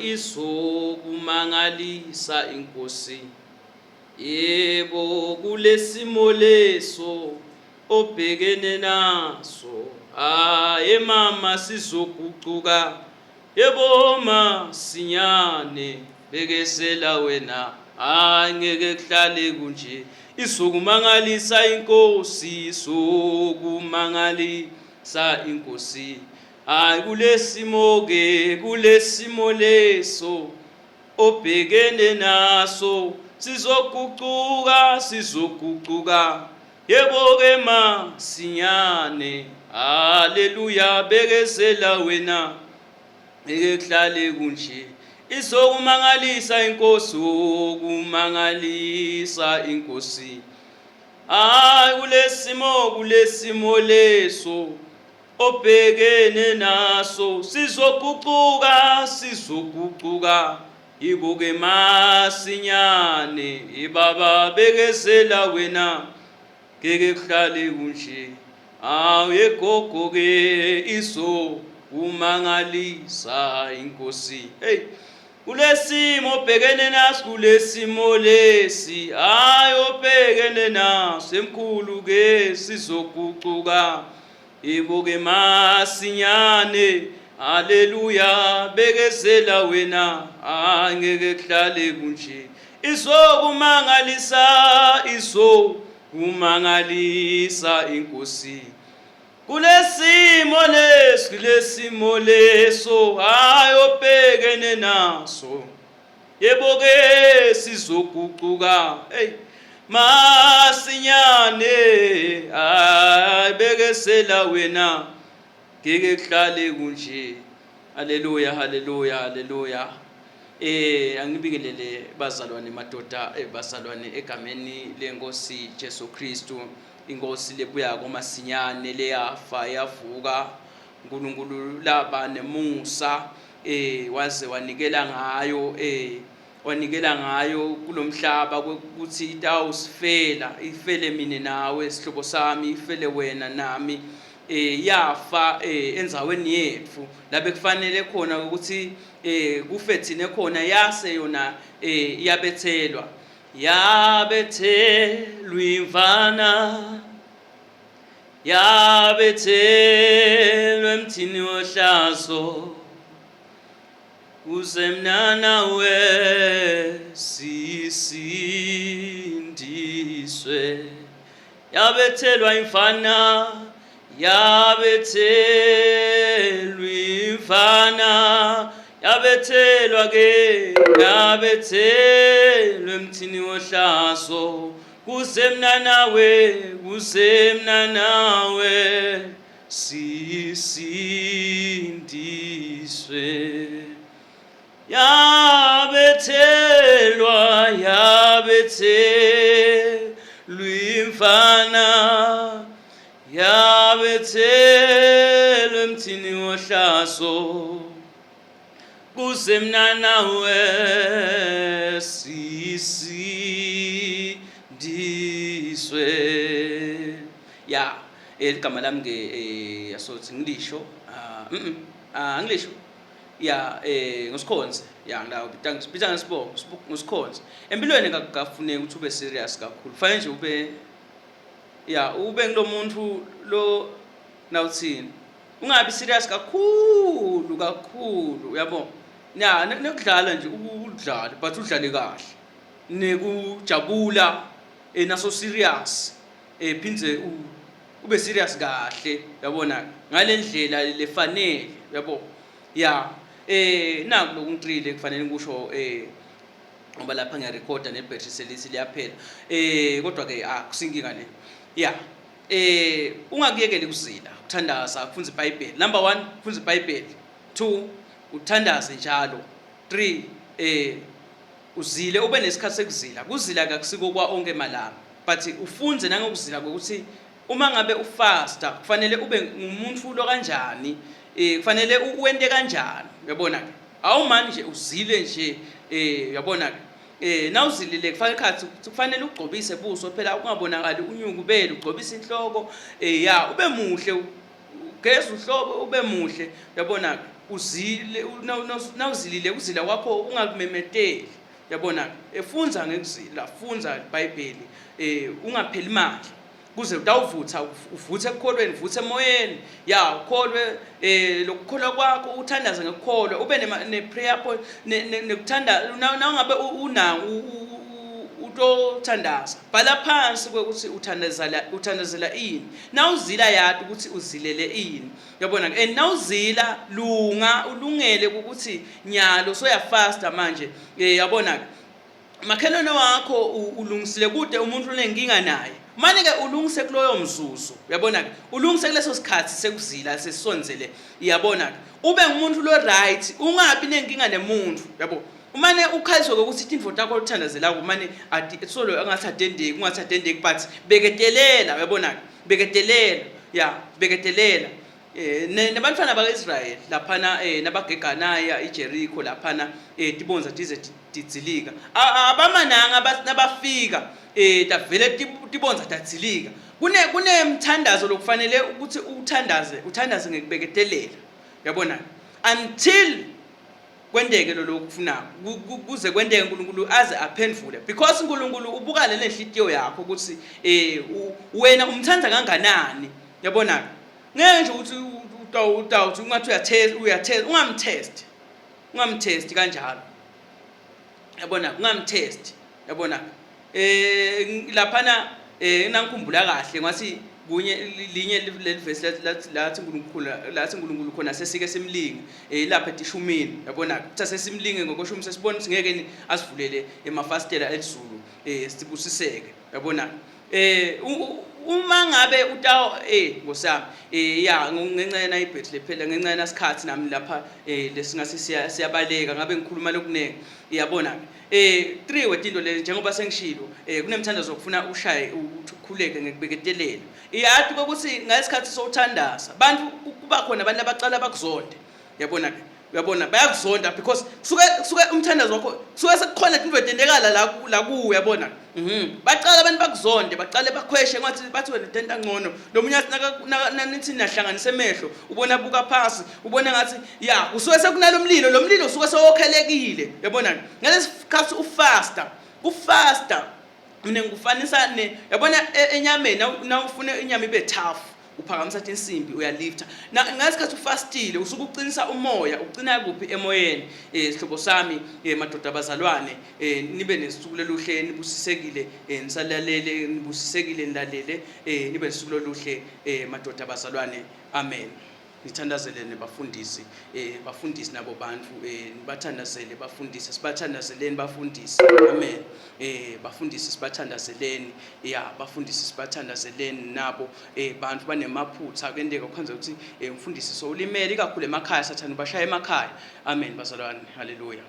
izokumangalisa inkosi. Yebo kulesimo leso obhekene naso, mama sizogucuka. Yebo masinyane bekezela wena, angeke kuhlale kunje. Izokumangalisa inkosi, izokumangalisa inkosi. Kulesimo leso obhekene naso, sizogucuka. Yebo ke masinyane, haleluya, bekezela wena, ngeke kuhlale kunje. Izokumangalisa inkosi, ukumangalisa inkosi. Kulesimo leso obhekene naso, sizogucuka. Ibuke masinyane, ibaba bekezela wena, ngeke kuhlale kunje. Yegogo ke izokumangalisa inkosi. Kulesimo obhekene naso, kulesimo lesi obhekene naso, emkhulu ke sizogucuka. Ibuke masinyane, haleluya, bekezela wena, angeke kuhlale kunje. Izokumangalisa inkosi. Kulesimo leso obhekene naso, yebo ke sizogucuka. Masinyane, bekezela wena, ngeke kuhlale kunje. Haleluya. Angibikelele bazalwane madoda, bazalwane egameni lenkosi Jesu Kristu, inkosi lebuya komasinyane, leyafa yavuka. uNkulunkulu laba nemusa, waze wanikela ngayo kulomhlaba ukuthi itawusifela, ifele mina nawe, sihlobo sami, ifele wena nami. Yafa enzaweni yethu labe kufanele khona ukuthi kufe thina khona, yase yona yabethelwa yabethelwa emthini wohlazo, uze mina nawe sisindiswe. Yabethelwa imfana, yabethelwa emthini wohlazo, kuze mina nawe sisindiswe. Yabethelwa imfana, yabethelwa emthini wohlazo, kuze mina nawe sisindiswe. Igama lami ke yasothi ngilisho ngilisho ngosikhonze, ngibita ngosikhonze. Empilweni kakufuneki ukuthi ube serious kakhulu, fanele nje ube ngulomuntu lo nawuthini, ungabi serious kakhulu, uyabo. Nekudlala nje udlale, but udlale kahle, nekujabula naso serious, phindze ube serious kahle, yabona, ngale ndlela lefanele, yabo. Naku lokungitrile kufanele ngikusho, ngoba lapha ngiyarekhoda nebhetri selisi liyaphela, kodwa ke akusinkinga le. Ungakuyekeli ukuzila, ukuthandaza, ufundze iBhayibheli. Number 1, ufundze iBhayibheli. 2, uthandaze njalo. 3, uzile, ube nesikhathi sekuzila. Kuzila kakusiko kwa onke malanga, but ufunze nangokuzila ukuthi uma ngabe ufasta kufanele ube ngumuntu lo kanjani, kufanele uwente kanjani, uyabona ke. Awumani nje uzile nje, uyabona ke. Nawuzilile kufanele ugcobise ubuso phela, ungabonakali unyukubele, ugcobise inhloko, ube muhle, ugeze uhlobo ube muhle, uyabona. uzile nawuzilile ukuzila kwakho ungakumemeteli, yabona efunza ngekuzila, funza iBhayibheli, ungapheli manje kuze utawuvutha, uvuthe ekukholweni, uvuthe emoyeni, ya ukholwe, lokukholwa kwakho uthandaze ngekukholwa, ube ne-prayer point nekuthanda. Nawungabe utothandaza, bhala phansi ukuthi uthandazela ini, nawuzila yadi ukuthi uzilele ini, yabona. And nawuzila ulungele ukuthi nyalo soyafasta manje, yabona. Makhelwane wakho ulungisile kude umuntu onenkinga naye, manje-ke ulungise kuloyo mzuzu, uyabona-ke, ulungise kuleso sikhathi sekuzila sesisonzele, iyabona-ke, ube ngumuntu lo right, ungabi nenkinga nemuntu, yabo. Umane ukhaliswe ukuthi itinto takho othandazelayo umane solo angathathendeki, ungathathendeki, but beketelela, uyabona-ke, beketelela, beketelela. Nabantwana baka-Israyeli laphana nabageganayo iJerikho laphana tibonza tize tidzilika, abamananga nabafika tavele tibonza tadzilika. Kunemthandazo lokufanele ukuthi uthandaze ngekubeketelela, yabona, until kwendeke lo kufunako, kuze kwendeke uNkulunkulu aze aphendvule, because uNkulunkulu ubuka le nhliziyo yakho ukuthi wena umthanda kanganani, yabona. Ngeke nje ukuthi utawuthi ungathi uyatest, ungamtest kanjalo, yabona, ungamtest, yabona. Laphana ngikhumbula kahle ngathi kunye linye lelivesi lathi uNkulunkulu khona sesike simlinge lapha etishumini, yabona, kuthi sesimlinge ngokushumi sesibona ukuthi ngeke asivulele emafastela elizulu sibusiseke, yabona. Uma ngabe ngosami ngenxa na ibhethle phela, ngenxa nasikhathi nami lapha lesingase siyabaleka ngabe ngikhuluma lokunene, iyabona. 3 wetinto le njengoba sengishilo, kunemthandazo zokufuna ushaye ukhuleke ngekubeketelela, iyathi ukuthi ngesikhathi sowuthandaza abantu kuba khona abantu abacala bakuzonde, yabona-ke, uyabona, bayakuzonda because suke umthandazo wakho suke sekukhona into etendekala la kuwe, yabona. Baqala abantu bakuzonde, baqale bakhweshe ngathi bathi wena tenta ngcono, lo munye nithi nahlanganisa emehlo, ubona buka phasi, ubona ngathi usuke sekunalo umlilo, lo mlilo usuke sewokhelekile, yabona. Ngalesikhathi ufasta mina ngikufanisa yabona enyameni, nawufuna inyama ibe tough uphakamisa insimbi uyalifta, ngasikhathi ufastile usuke uqinisa umoya, ugcina kuphi emoyeni. Sihlobo sami, madoda abazalwane, nibe nesisuku leluhle nibusisekile, nisalalele nibusisekile nilalele, nibe nesisuku leluhle madoda abazalwane, amen. Nithandazelene bafundisi, bafundisi nabo bantu, nibathandazele bafundisi, sibathandazeleni bafundisi, amen. Bafundisi sibathandazeleni, bafundisi sibathandazeleni nabo bantu banemaphutha kwendeka kwenza ukuthi umfundisi so ulimele ikakhulu emakhaya, sathana ubashaya emakhaya, amen bazalwane, haleluya.